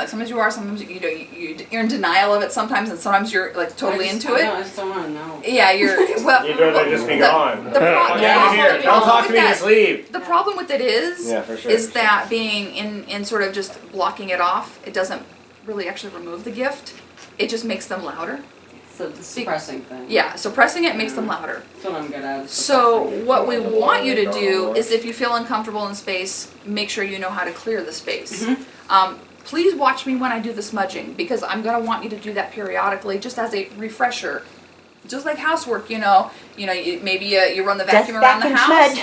Sometimes you are. Sometimes you're in denial of it. Sometimes, and sometimes you're like totally into it. I just don't want to know. Yeah, you're. Well, You'd rather just be gone. The problem Don't talk to me. Just leave. The problem with it is, for sure, is that being in sort of just blocking it off, it doesn't really actually remove the gift. It just makes them louder. So the suppressing thing. Yeah, suppressing it makes them louder. That's what I'm good at. So what we want you to do is, if you feel uncomfortable in space, make sure you know how to clear the space. Please watch me when I do the smudging, because I'm going to want you to do that periodically, just as a refresher. Just like housework, maybe you run the vacuum around the house,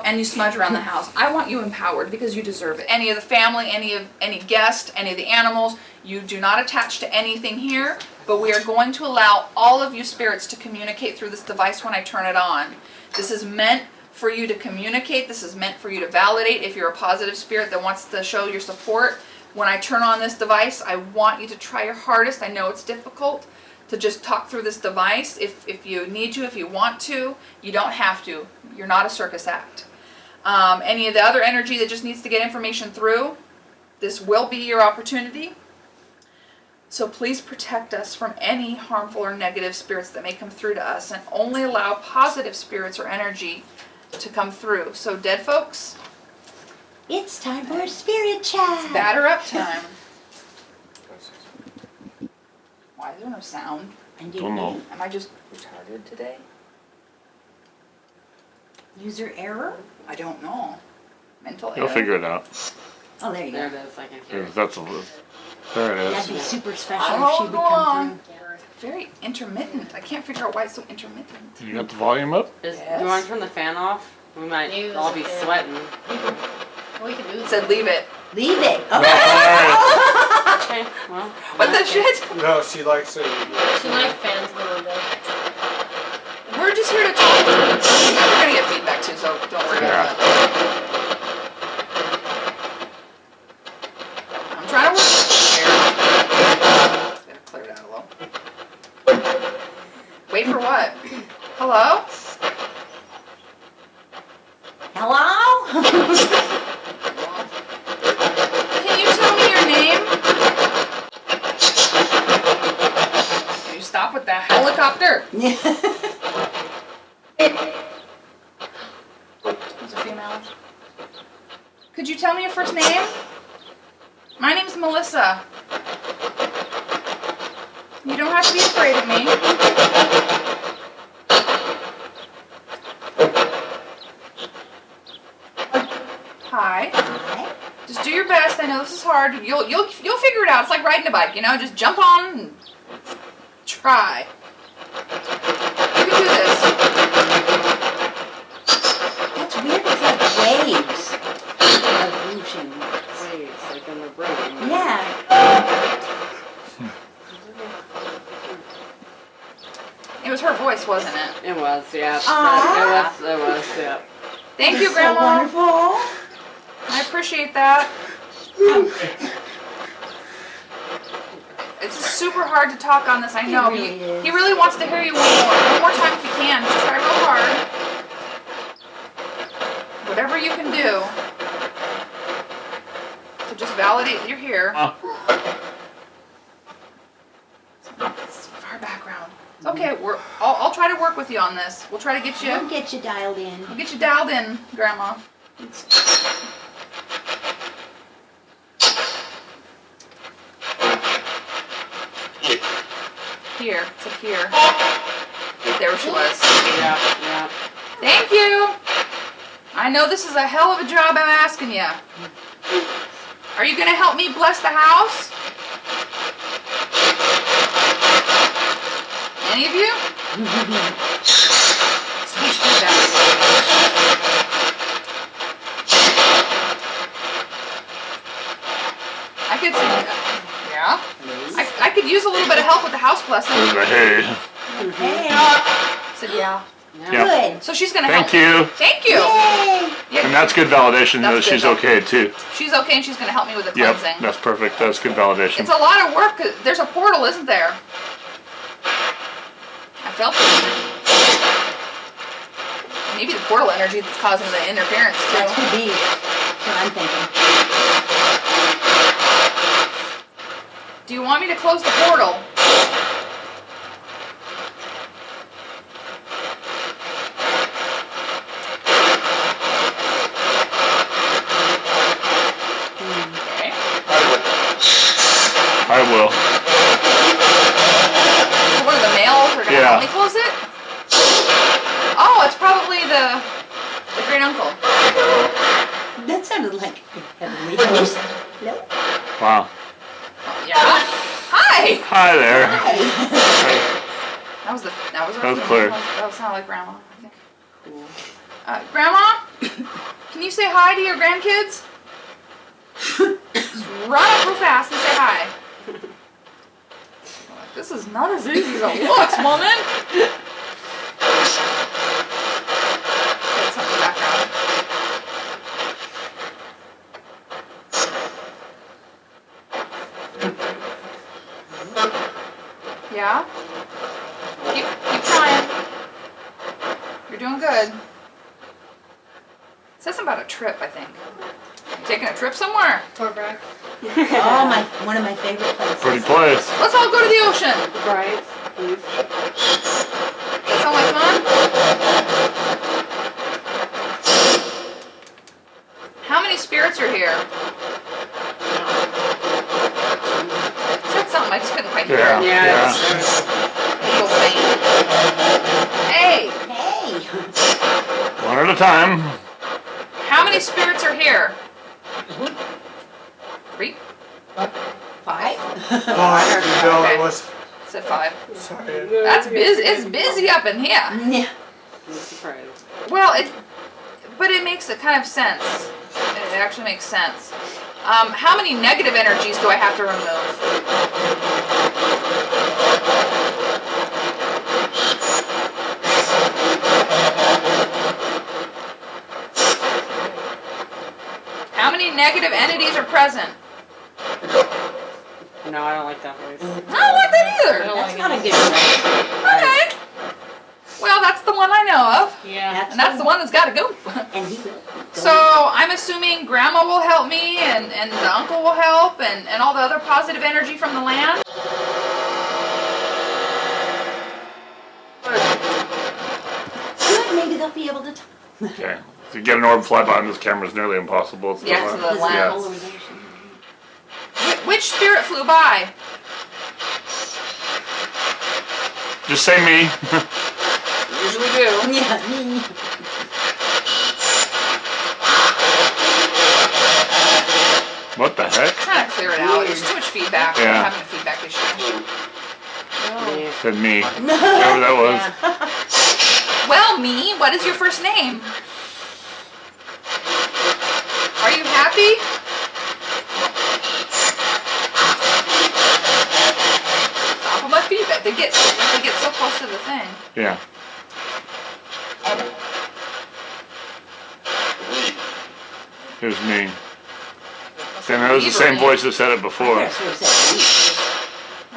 and you smudge around the house. I want you empowered because you deserve it. Any of the family, any guest, any of the animals, you do not attach to anything here, but we are going to allow all of you spirits to communicate through this device when I turn it on. This is meant for you to communicate. This is meant for you to validate. If you're a positive spirit that wants to show your support, when I turn on this device, I want you to try your hardest. I know it's difficult to just talk through this device. If you need to, if you want to, you don't have to. You're not a circus act. Any of the other energy that just needs to get information through, this will be your opportunity. So please protect us from any harmful or negative spirits that may come through to us, and only allow positive spirits or energy to come through. So dead folks, it's time for a spirit chat. It's batter up time. Why is there no sound? Don't know. Am I just retarded today? User error? I don't know. Mental error. You'll figure it out. Oh, there you There go. it is. I can hear it. There it That'd be is. super special if she would come through. Very intermittent. I can't figure out why it's so intermittent. You got the volume up? Do Yes. you want to turn the fan off? We might Use all be it. sweating. We can do It said leave it. Leave it. Okay, well. What the shit? No, she likes it. She likes fans a little bit. We're just here to talk. We're gonna get feedback too, so don't worry about that. I'm trying to work here. Gotta clear it out a little. Wait for what? Hello? Hello? Can you tell me your name? Can you stop with that helicopter? Those are females. Could you tell me your first name? My name's Melissa. You don't have to be afraid of me. Hi. Hi. Just do your best. I know this is hard. You'll figure it out. It's like riding a bike, Just jump on and try. You can do this. That's weird. It's like waves. Evolution. Waves, like in the brain. Yeah. It was her voice, wasn't it? It was, yeah. Aw. It was, yeah. Thank you, So Grandma. wonderful. I appreciate that. It's super hard to talk on this, I know. It really is. He really wants to hear you one more time if you can. Just try real hard. Whatever you can do to just validate that you're here. It's far background. It's okay. I'll try to work with you on this. We'll try to get We'll you. get you dialed in. We'll get you dialed in, Grandma. Here. It's up here. There she was. Yeah. Thank you. I know this is a hell of a job I'm asking you. Are you going to help me bless the house? Any of you? Smash feedback. I could see. Yeah. I could use a little bit of help with the house blessing. Hey. Hey. Said yeah. Yeah. Good. So she's going to help. Thank you. Thank you. Yay. Yeah, And that's good validation that That's good she's okay too. she's okay and she's going to help me with the Yep, cleansing. that's perfect. That's good validation. It's a lot of work. There's a portal, isn't there? I felt it. Maybe the portal energy that's causing the interference That too. could be. That's what I'm thinking. Do you want me to close the portal? Okay. I will. So what are the males are gonna help me close it? Oh, it's probably the great uncle. That sounded like heavenly host. No. Wow. Yeah. Hi. Hi there. That was That was clear. That sounded like Grandma. I think. Cool. Grandma, can you say hi to your grandkids? Just run up real fast and say hi. This is not as easy as it looks, woman. Get something background. Yeah? Keep trying. You're doing good. It says something about a trip, I think. You taking a trip somewhere? Torback. Oh, one of my favorite places. Pretty place. Let's all go to the ocean. Right, please. That sound like fun? How many spirits are here? It said something, I just couldn't quite hear Yeah. it. Yeah, Little faint. Hey, Hey. One at a time. how many spirits are here? 3? 5? No, Okay. it was. Said 5. Sorry. That's busy. It's busy up in here. Yeah. I'm surprised. Well, but it makes a kind of sense. It actually makes sense. How many negative energies do I have to remove? How many negative entities are present? No, I don't like that voice. I don't like that either. That's not a good one. Okay. Well, that's the one I know of. Yeah. And that's the one that's got to go. And he will. So I'm assuming Grandma will help me, and the uncle will help, and all the other positive energy from the land. Good, maybe they'll be able to talk. Okay. To get an orb fly by on this camera is nearly impossible. It's Yeah, not- so the land. Polarization. Which spirit flew by? Just say me. Usually do. Yeah, me. What the heck? Trying to clear it out. There's too much feedback. Yeah. I'm having a feedback issue. Yeah. Said me. Whatever that was. Well, me, what is your first name? Are you happy? Stop with my feedback. They get so close to the thing. Yeah. Here's me. And that was the same voice that said it before. I sort of said,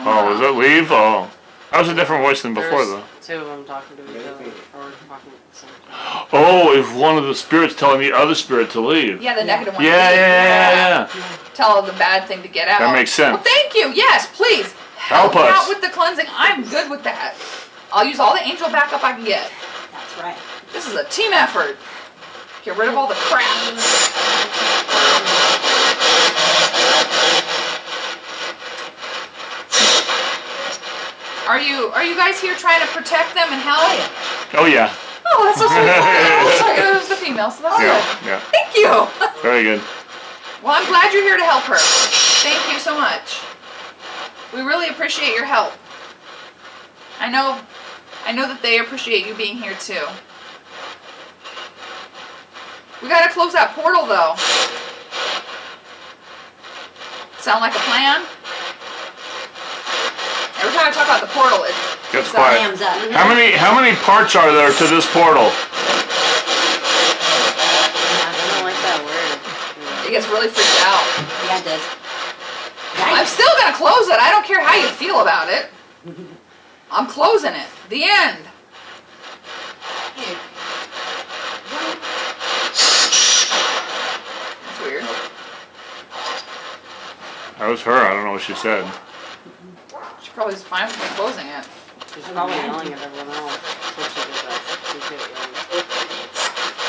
Oh, was it leave? Oh. That was a different voice than before, though. There's two of them talking to each other, or talking at the same time. Oh, if one of the spirits telling the other spirit to leave. Yeah, the negative one. Yeah. Tell the bad thing to get out. That makes sense. Well, thank you. Yes, please. Help me us. out with the cleansing. I'm good with that. I'll use all the angel backup I can get. that's right. This is a team effort. Get rid of all the crap. Are you guys here trying to protect them and help? Oh, yeah. Oh, that's so sweet. I was like, it was the female, so that's Yeah, good. yeah. Thank you. Very good. Well, I'm glad you're here to help her. Thank you so much. We really appreciate your help. I know that they appreciate you being here too. We gotta close that portal though. Sound like a plan? Every time I talk about the portal, it Gets keeps quiet. Hams up. How many parts are there to this portal? I don't like that word. it gets really freaked out. Yeah, it does. I'm still gonna close it. I don't care how you feel about it. I'm closing it. The end. That's weird. That was her. I don't know what she said. She probably was fine with me closing it. She's probably yelling at everyone else. That's what she did that. She's good at yelling.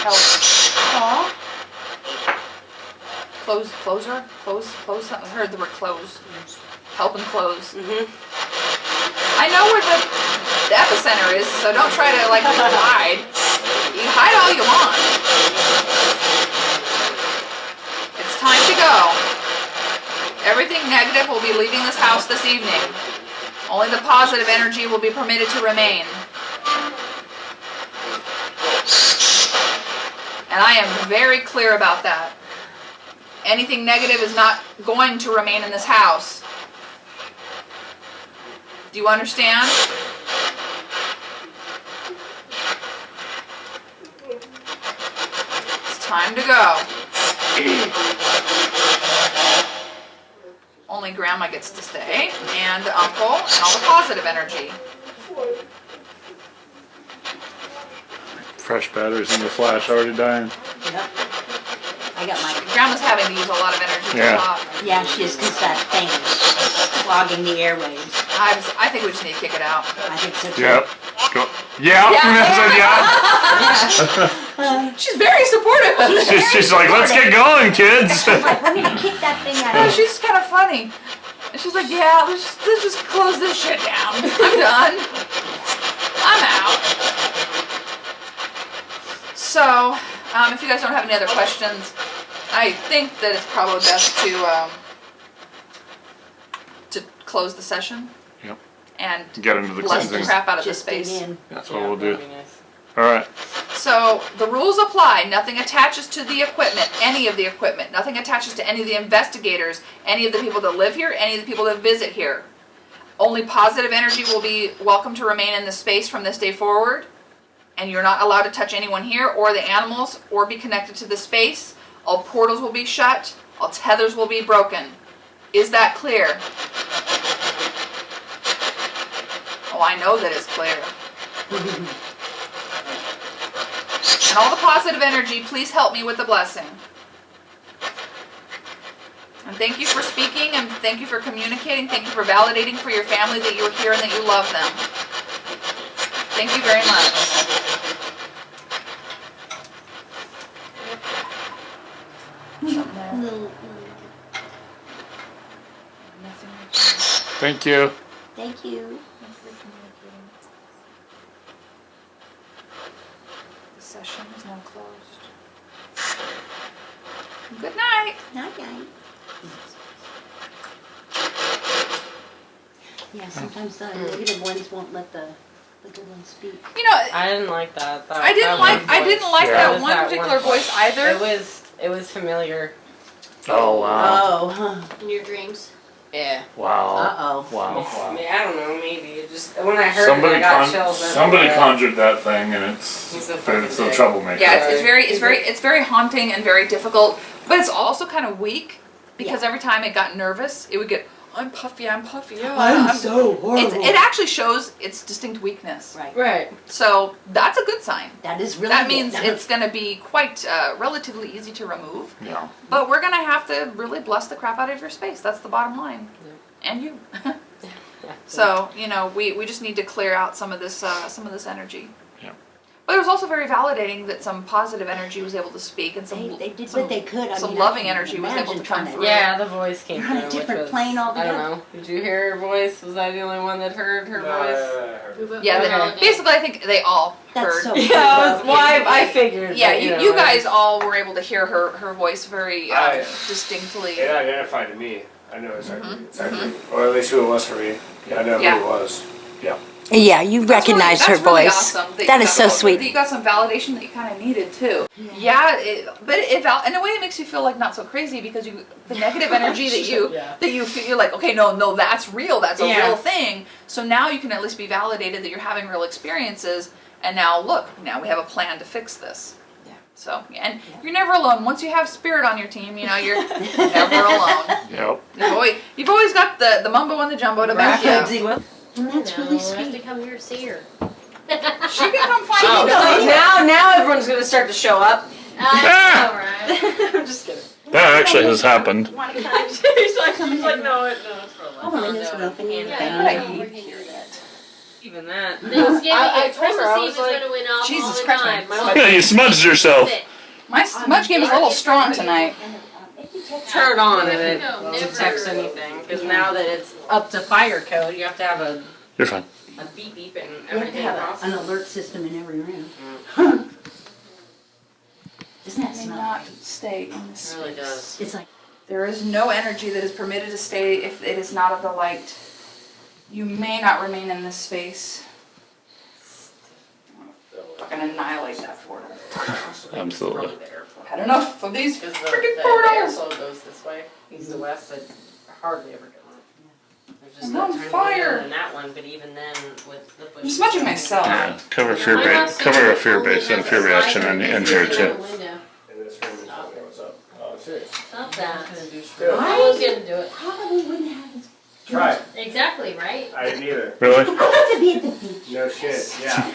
Help. Aw. Close something. I heard the word close. Help and close. I know where the epicenter is, so don't try to like hide. You hide all you want. It's time to go. Everything negative will be leaving this house this evening. Only the positive energy will be permitted to remain. And I am very clear about that. Anything negative is not going to remain in this house. Do you understand? It's time to go. Only Grandma gets to stay, and Uncle, and all the positive energy. Fresh batteries in the flash already dying. Yep. I got my. Grandma's having to use a lot of energy Yeah. to talk. Yeah, she is, because that thing is clogging the airwaves. I think we just need to kick it out. I think so too. Yep. Go. Yeah. I said yeah. She's very supportive of it. She's like, let's get going, kids. Like, we're gonna kick that thing out No, of she's kind of funny. And she's like, yeah, let's just close this shit down. I'm done. I'm out. So, if you guys don't have any other questions, I think that it's probably best to close the session. Yep. And Get into the bless the cleansing. crap out of the just dig space. in. That's Yeah, what we'll that'd do. be nice. All right. So the rules apply. Nothing attaches to the equipment, any of the equipment. Nothing attaches to any of the investigators, any of the people that live here, any of the people that visit here. Only positive energy will be welcome to remain in the space from this day forward. And you're not allowed to touch anyone here or the animals or be connected to the space. All portals will be shut. All tethers will be broken. Is that clear? Oh, I know that it's clear. And all the positive energy, please help me with the blessing. And thank you for speaking, and thank you for communicating. Thank you for validating for your family that you're here and that you love them. Thank you very much. Thank you. Thank you. The session is now closed. Good night. Night night. Yeah, sometimes the negative ones won't let the good ones speak. You know, I didn't like that. I didn't like Yeah. that one particular voice either. It was familiar. Oh wow. Oh, huh. In your dreams. Yeah. Wow. Uh-oh. Wow. I mean, I don't know. Maybe it just when I heard Somebody, it, I got chills. somebody conjured that thing, and He's a it's fucking a dick. troublemaker. Yeah, it's very haunting and very difficult, but it's also kind of weak because every time it got nervous, it would get, I'm puffy. Oh, I'm so horrible. It actually shows its distinct weakness. Right. Right. So that's a good sign. That is really That good. means it's going to be quite relatively easy to remove. Yeah. But we're going to have to really bless the crap out of your space. That's the bottom line. And you. So, you know, we just need to clear out some of this energy. Yeah. But it was also very validating that some positive energy was able to speak and some They did some, what they could. I some mean, loving I can energy was able to imagine come trying to- through. Yeah, the voice came You're on a through. which different was, plane I altogether. don't know. Did you hear her voice? Was I the only one that heard her voice? Yeah, Okay. basically I think they all That's heard. so Yeah, I figured. Yeah, but, you know, guys all were able to hear her voice very distinctly. It identified to me. I know exactly, or at least who it was for me. I know Yeah. who it was. Yeah. Yeah, you recognize that's her really voice. awesome That is so that sweet. you got some validation that you kind of needed too. Yeah, but in a way it makes you feel like not so crazy because the negative energy Yeah. that you feel, you're like, okay, no, that's real. That's a Yeah. real thing. So now you can at least be validated that you're having real experiences. And now look, now we have a plan to fix this. So, and you're never alone. Once you have spirit on your team, you know, you're never alone. Yep. You've always got the mumbo and the jumbo to back you up. And that's really I have to sweet. come here to see her. She can come find Oh, you. so now everyone's gonna start to show up. Alright. I'm just kidding. That actually has happened. He's like, no, it's for All the windows are open. Yeah. Yeah, we're here yet. Even that. Thanksgiving, I told Christmas her, I Eve was is like, gonna win off Jesus all the Christ, time. my- Yeah, you smudged yourself. My smudge game is a little strong tonight. Turn on and it No, never. detects anything. Because now that it's up to fire code, you have to have a You're fine. beep beep and You have to everything have else. an alert system in every room. Doesn't that May smell? not stay in this It really space. does. It's like, There is no energy that is permitted to stay if it is not of the light. You may not remain in this space. Fucking annihilate that portal. Absolutely. Probably the airflow. Had enough of these Because freaking the portals. airflow goes this way, east to west, but hardly ever goes. There's just I'm that on tiny fire. window in that one, but even then with the I'm smudging myself. Yeah. Cover fear base. Cover a fear base and a fear reaction in here too. In this room is telling me what's up. Oh, serious. Stop that. Do it. I was gonna do it. probably wouldn't have as Try it. Exactly, right? I didn't either. Really? I want to be at the beach. No shit. Yeah.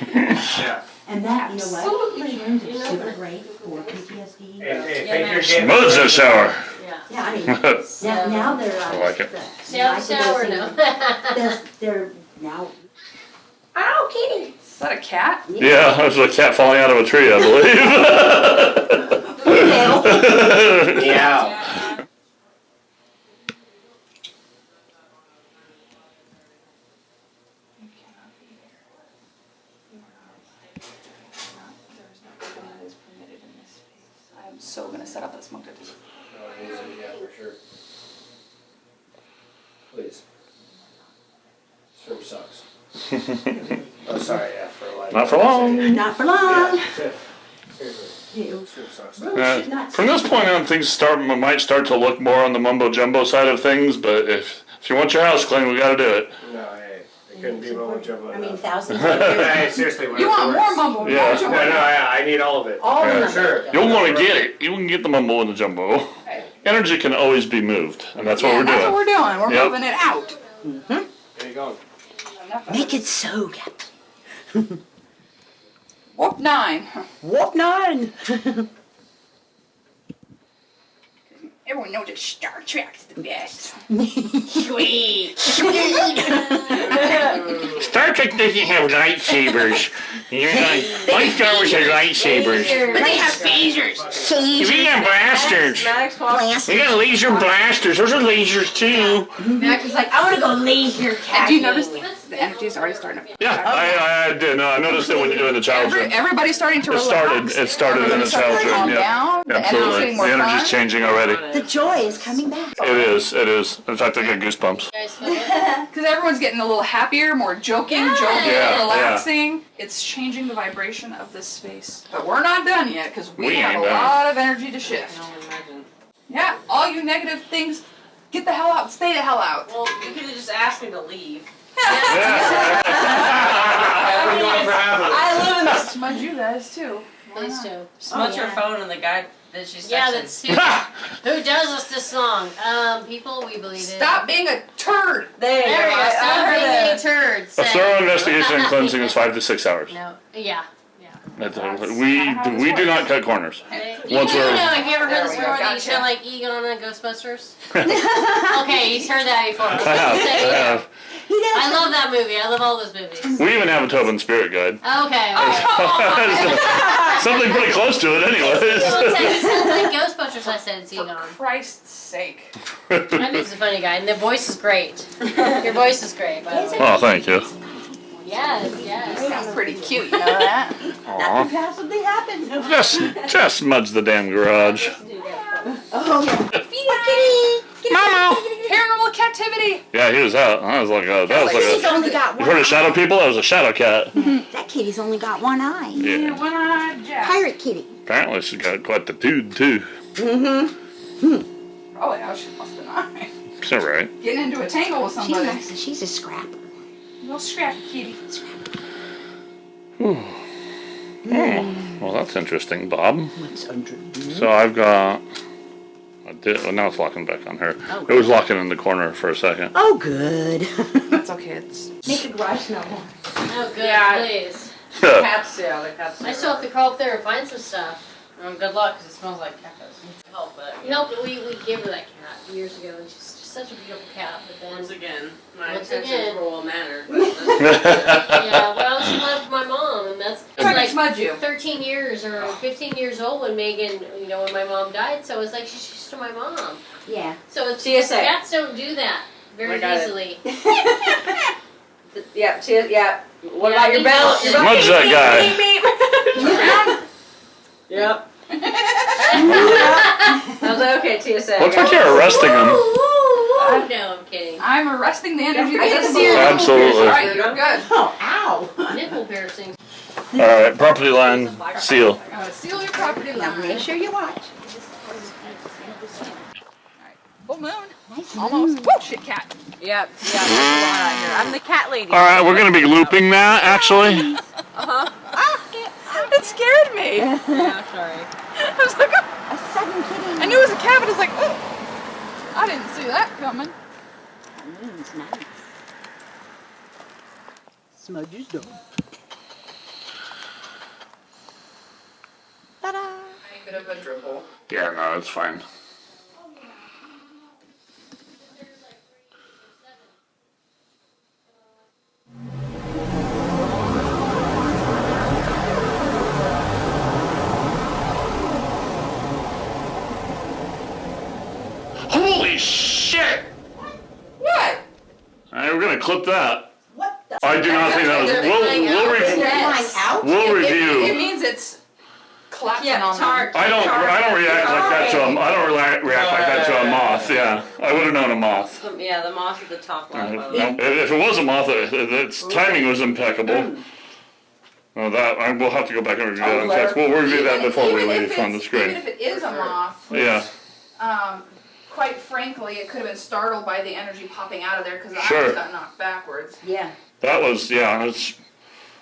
Yeah. And that, you know what? These rooms You are know super that. great for PTSD. Hey, Yeah, think man. you're getting Smudge the shower. Yeah. Yeah, I mean, now they're I like it. Shower now. They're now. Oh, kitty! Is that a cat? Yeah, there's a cat falling out of a tree, I believe. Yeah. I'm so gonna set up that smoke detector. Yeah, for sure. Please. This room sucks. Oh, sorry, yeah, for like. Not for long. Not for long. Yeah, seriously. Ew. This room sucks. From this point on, things might start to look more on the mumbo jumbo side of things. But if you want your house clean, we got to do it. No, hey, it couldn't be mumbo jumbo I mean, enough. thousands of Hey, seriously, You whatever want more works. mumbo? Yeah. No, yeah, I need all of it. All Yeah. of them. Sure. You'll want to get it. You can get the mumbo and the jumbo. Okay. Energy can always be moved, and that's what we're That's what doing. we're doing. We're Yep. moving it out. There you go. Enough of Make it so, Captain. Whoop 9. Whoop 9. Everyone knows that Star Trek's the best. Sweet. Star Trek doesn't have lightsabers. My Star Wars has lightsabers. But they have phasers. We got blasters. Maddox walks. We got laser blasters. Those are lasers too. Max is like, I want to go laser And do you tag. notice the energy is already starting to... Yeah, I did. I noticed it when you're doing the child's room. Everybody's starting to It relax. started in the Everybody's starting child's to room. calm Yeah, down. The energy's absolutely. getting more The energy's fun. changing already. The joy is coming back. It is. It is. In fact, I got goosebumps. You guys feel it? Because everyone's getting a little happier, more joking, Yeah, relaxing. It's changing the vibration of this space. But we're not done yet because we We have ain't a done. lot of energy to I shift. can only imagine. Yeah, all you negative things, get the hell out. Stay the hell out. Well, you could have just asked me to leave. Yeah. I live in this. Smudge you guys too. Please do. Smudge yeah. your phone and the guy that she's Yeah, texting. that's who does us this song? People, we believe it. Stop being a turd. There you There go. you go. I Stop heard being that. a turd. A Say. thorough investigation and cleansing is 5 to 6 hours. No. Yeah. We do not cut corners. You Once do we're- know, have you ever There heard the we go, story that you gotcha. sound like Egon on Ghostbusters? Okay, he's heard that before. I have. He does. I love that movie. I love all those movies. We even have a Tobin spirit guide. Okay. Something pretty close to it, Well, anyways. it sounds like Ghostbusters. I said it's For Egon. Christ's sake. I mean, he's a funny guy, and the voice is great. Your voice is great, by the way. Oh, thank you. Yes, yes. Sounds pretty cute, you know that? Nothing possibly happened. Just smudge the damn garage. Oh, yeah. Mama. Paranormal captivity. Yeah, he was out. That was like He's a. only got You one heard of eye. shadow people? That was a shadow cat. That kitty's only got one eye. Yeah. One-eyed Jack. Pirate kitty. Apparently she's got quite the dude too. Oh, yeah, she must have not. It's all right. Getting into a tangle with somebody. She's a scrapper. Little scrappy kitty. Scrapper. Oh. Well, that's interesting, Bob. What's under? So I've got. Well, now it's locking back on her. Oh. It was locking in the corner for a second. Oh, good. That's okay. It's Make the garage smell more. Oh, good, Yeah. please. Cats, yeah, the cats. I still have to crawl up there and find some stuff. Good luck, because it smells like cactus. Help it. No, but we gave her that cat years ago, and she's just such a beautiful cat. But then, Once again, my Once intentions again. were well mannered. yeah, well, she left my mom, and that's trying to like smudge you. 13 years or 15 years old when Megan, when my mom died. So it's like she's used to my mom. Yeah. So it's TSA. cats don't do that very I got it. easily. Yeah, yeah. What Yeah, about your he belt? knows Your it. belt? Smudge that guy. Yep. I was like, okay, TSA. Looks like you're arresting him. Oh, no, I'm kidding. I'm arresting the energy. I can that's see your in the Absolutely. All right, you're good. Oh, ow. Nipple piercings. All right, property line seal. I'm gonna seal your property Now line. make sure you watch. Full moon. Nice Almost. Whoa, shit, cat. Yep, there's a lot out here. I'm the cat lady. All right, we're gonna be looping that actually. It scared me. Yeah, sorry. I was like, oh. A sudden kitty. I knew it was a cat, but I was like, oh. I didn't see that coming. It's nice. Smudge's done. Ta-da! A bit of a dribble. Yeah, no, it's fine. Holy shit! What? Alright, we're gonna clip that. What the? I do not think that was. Flying out? We'll It review. means it's collapsing Yeah, on it's them. hard. I don't react like that to a. I don't react like that to a moth. Yeah, I would have known a moth. Yeah, the moth at the top left. No, if it was a moth, its timing was impeccable. No, we'll have to go back and review that. In fact, we'll review that before we leave on the Even screen. if it is a moth, Yeah, quite frankly, it could have been startled by the energy popping out of there because the Sure. eyes got knocked backwards. Yeah. that was it's.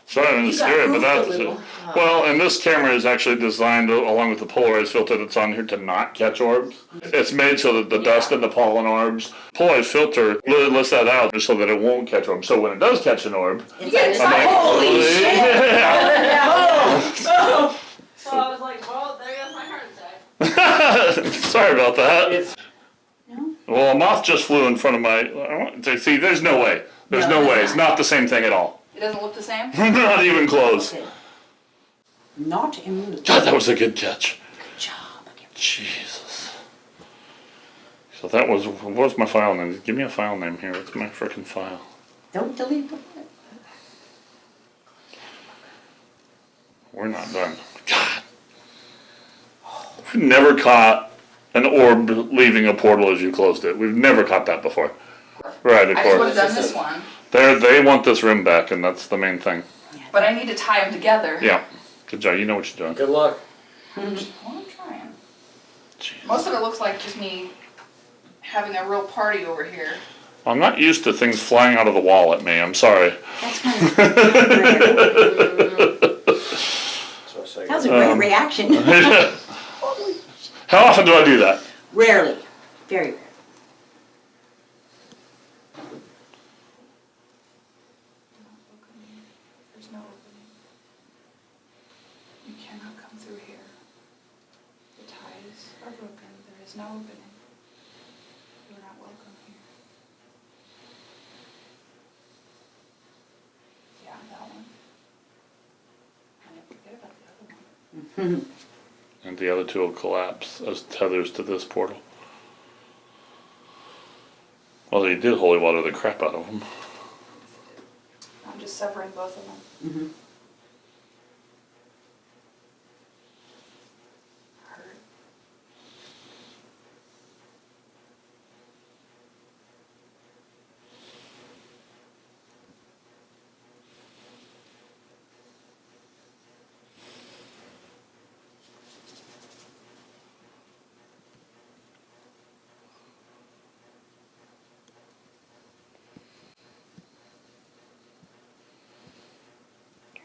Sorry, You it's got scary, but hoofed a that's little. well. And this camera is actually designed along with the polarized filter that's on here to not catch orbs. It's made so that the dust and the pollen orbs. Polarized filter lets that out just so that it won't catch orbs. So when it does catch an orb, It's Yeah, like, it's I'm like, holy shit! yeah. So I was like, well, there goes my heart attack. Sorry about that. No? Well, a moth just flew in front of my. See, there's no way. There's no way. It's not the same thing at all. It doesn't look the same? Not even close. Okay. Not immune. God, that was a good catch. Good job. Jesus. So that was. What was my file name? Give me a file name here. What's my frickin' file? Don't delete the part. We're not done. God. We've never caught an orb leaving a portal as you closed it. We've never caught that before. Right, of I just would course. have done this one. They want this room back, and that's the main thing. But I need to tie them together. Yeah. Good job. You know what you're doing. Good luck. Well, I'm trying. Jeez. Most of it looks like just me having a real party over here. I'm not used to things flying out of the wall at me. I'm sorry. That's kind of rare. So I say, That was a great reaction. How often do I do that? Rarely. Very rare. There's no opening. You cannot come through here. The ties are broken. There is no opening. You are not welcome here. Yeah, that one. And forget about the other one. And the other two will collapse as tethers to this portal. Well, they did holy water the crap out of them. I'm just severing both of them. Mm-hmm. Hurt.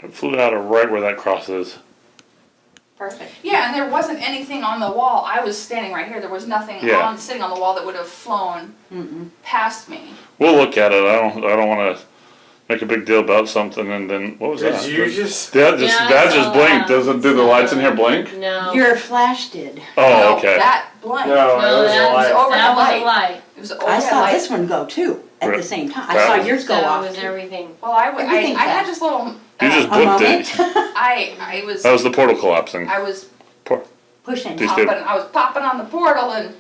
It flew out of right where that cross is. and there wasn't anything on the wall. I was standing right here. There was nothing Yeah. sitting on the wall that would have flown past me. We'll look at it. I don't want to make a big deal about something and then what was Did that? you just? Dad Yeah, I Dad saw just blinked. that. Doesn't do the lights in here blink? No. Your flash did. Oh, No, okay. that blank. No, No, it was that a was light. over- That was light. a light. It was I overhead saw light. this one go too at Right. the same time. I That saw was- yours go That off. was everything. Well, I Everything had flashed. this little. You just A blipped moment. it. I was. That was the portal collapsing. I was Pushing. These popping. two. I was popping on the portal and.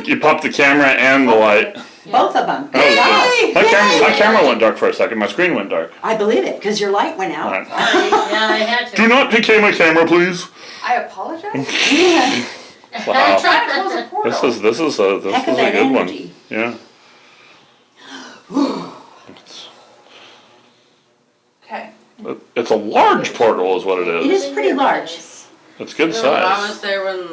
You popped the camera and the light. Both of them. That was Yay! good. My camera went dark for a second. My screen went dark. I believe it, because your light went out. All right. Yeah, I had to. Do not decay my camera, please. I apologize. Yeah. I'm Wow. trying to close the portal. This is a Heck of that good one. energy. Yeah. Okay. It's a large portal, is what it It is. is pretty large. It's good No, I size. was there when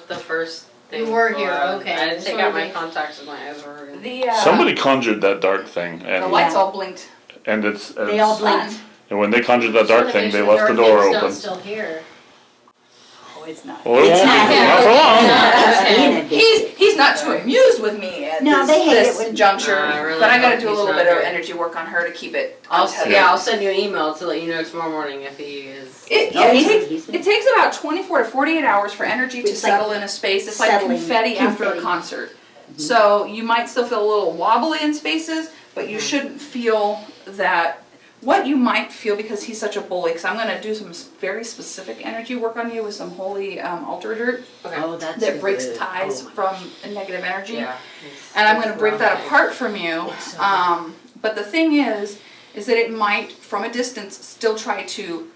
the first thing. You were here, was. okay. I didn't Just take out my wondering. contacts and my eyes were hurting. The Somebody conjured that dark thing, the and lights all blinked. it's They all blinked. and when they conjured that dark thing, they Sure, left the door dark thing's open. not still here. Oh, it's not. Well, it It's won't not. be not for long. That's being a big- He's not too amused with me at No, this, they hate this it when- juncture. I really but I got to hope do a he's little not bit of here. energy work on her to keep it. I'll untethered. I'll send you an email to let you know tomorrow morning if he is. It, Oh, yeah, he's- it takes about 24 to 48 hours for energy to It's like settle in a space. It's like settling, confetti after a confetti. concert. So you might still feel a little wobbly in spaces, but you shouldn't feel that. What you might feel, because he's such a bully, because I'm going to do some very specific energy work on you with some holy altar dirt Okay. Oh, that's that breaks good. ties Oh. from negative energy. Yeah. And I'm going to break that Right. apart from you. It's so But the thing is that it might, from a distance, still try to,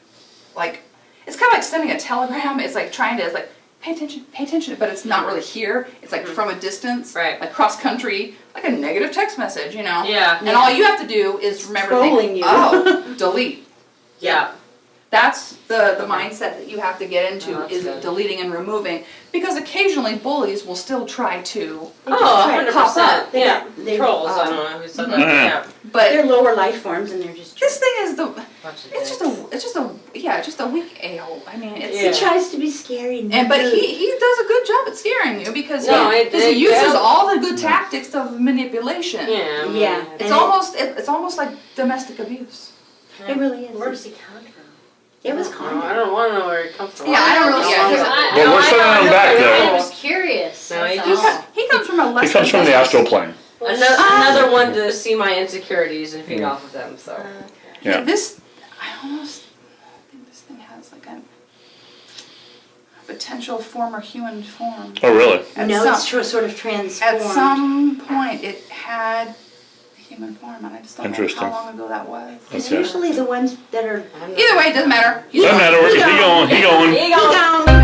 like, it's kind of like sending a telegram. It's like trying to, it's like, pay attention, but it's not really here. It's like from a distance, Right. like cross country, like a negative text message, you know? Yeah. And all you have to do is remember, Trolling you. oh, delete. Yeah. That's the mindset that you have to get Oh, into, that's is good. deleting and removing. Because occasionally bullies will still try to, Oh, Right, 100%. They- Yeah. they- Trolls. I don't know who said that. Mhm. Yeah. but They're lower life forms, and they're just. this thing is the, Bunch of it's just a weak a-hole. I mean, it's, He tries to be scary. but he does a good job at scaring you because No, he uses yeah. all the good tactics of manipulation. Yeah. I mean, Yeah. It's And almost almost like domestic abuse. It really is. Where does he come from? It was No, calm. I don't want to know where it comes from. Yeah, I don't really- yeah, Because because- Well, we're sending him back there. I was curious. No, he that's just- all. He comes from a less. He comes from the astral plane. Another one to see my insecurities and feed Mm. off of them. So. Yeah. This, I almost think this thing has like a potential former human form. Oh, really? At No, some- it's sort of transformed. At some point, it had a human form, and I just don't know Interesting. how long ago that was. It's Okay. usually the ones that are. Either way, it doesn't matter. Doesn't matter. He going. He He gone.